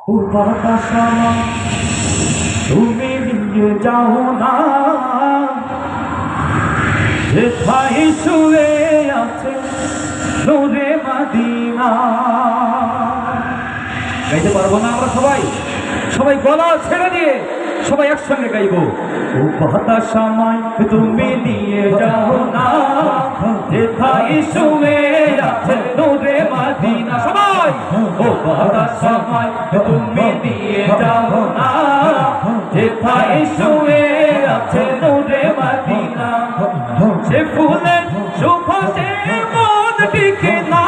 ও বাতাসামা তুমি নিয়ে যাও না যেথায় শুয়ে আছে নূরে মদিনা। গাইতে পারবো না আমরা সবাই? সবাই গলা ছেড়ে দিয়ে সবাই একসঙ্গে গাইবো। ও বাতাসামা তুমি নিয়ে যাও না যেথায় শুয়ে আছে নূরে মদিনা। সবাই ও বাতাসামা তুমি নিয়ে যাও না যেথায় শুয়ে আছে নূরে মদিনা। সে ফুলের সুবাসে মন টিকে না,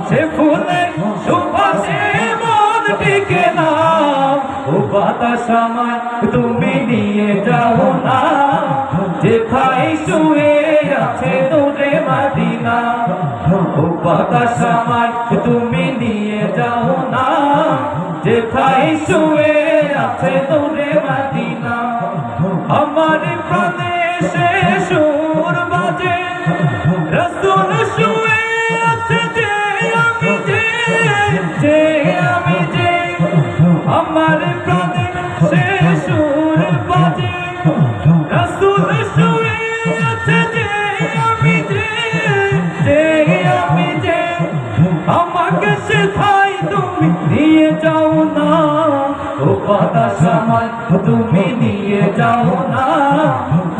সে ফুলের সুবাসে মন টিকে না। ও বাতাসামা তুমি নিয়ে যাও না যেথায় শুয়ে আছে নূরে মদিনা। ও বাতাসামা তুমি নিয়ে যাও না যেথায় শুয়ে আছে নূরে মদিনা। আমার প্রাণে সে সুর বাজে রাসূল শুয়ে আছে যে আমি যে আমি যে। আমার প্রাণে সে সুর বাজে রাসূল শুয়ে আছে যে আমি যে আমি যে। আমাকে সেথায় তুমি নিয়ে যাও না ও বাতাসামা তুমি নিয়ে যাও না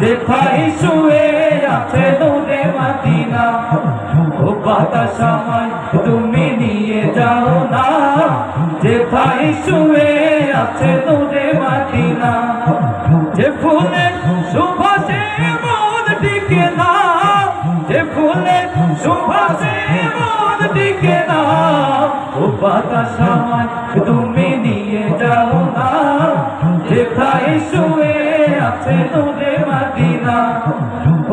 যেথায় শুয়ে আছে নূরে মদিনা। ও বাতাসামা তুমি নিয়ে যাও না যেথায় শুয়ে আছে নূরে মদিনা। যে ফুলের সুবাসে মন টিকে না, যে ফুলের সুবাসে মন টিকে না। ও বাতাসামা তুমি নিয়ে যাও না যেথায় শুয়ে আছে নূরে মদিনা।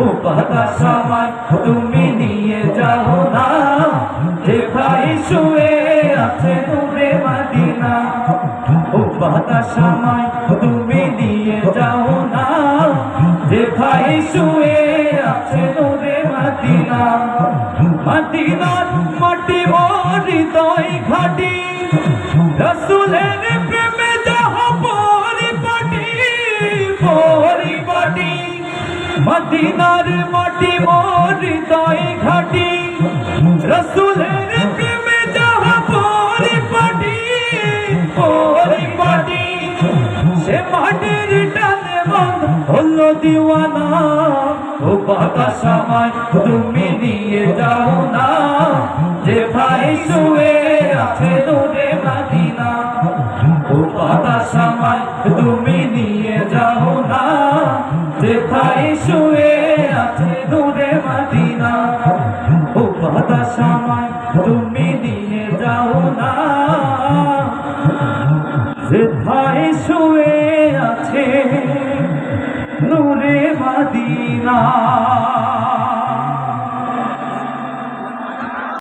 ও বাতাসামা তুমি নিয়ে যাও না যেথায় শুয়ে আছে নূরে মদিনা। ও বাতাসামা তুমি নিয়ে যাও না যেথায় শুয়ে আছে নূরে মদিনা। মদিনার মাটি মোর হৃদয় ঘাটি রাসূলের প্রেমে যাহা পরিপাটি পরিপাটি। মদিনার মাটি মোর হৃদয় ঘাটি রাসূলের প্রেমে যাহা পরিপাটি পরিপাটি। সে মাটির টানে মন হলো দিওয়ানা। ও বাতাসামা তুমি নিয়ে যাও না যেথায় শুয়ে আছে নূরে মদিনা। ও বাতাসামা তুমি নিয়ে যাও না যেথায় শুয়ে আছে নূরে মদিনা। ও বাতাসামা তুমি নিয়ে যাও না যেথায় শুয়ে আছে নূরে মদিনা।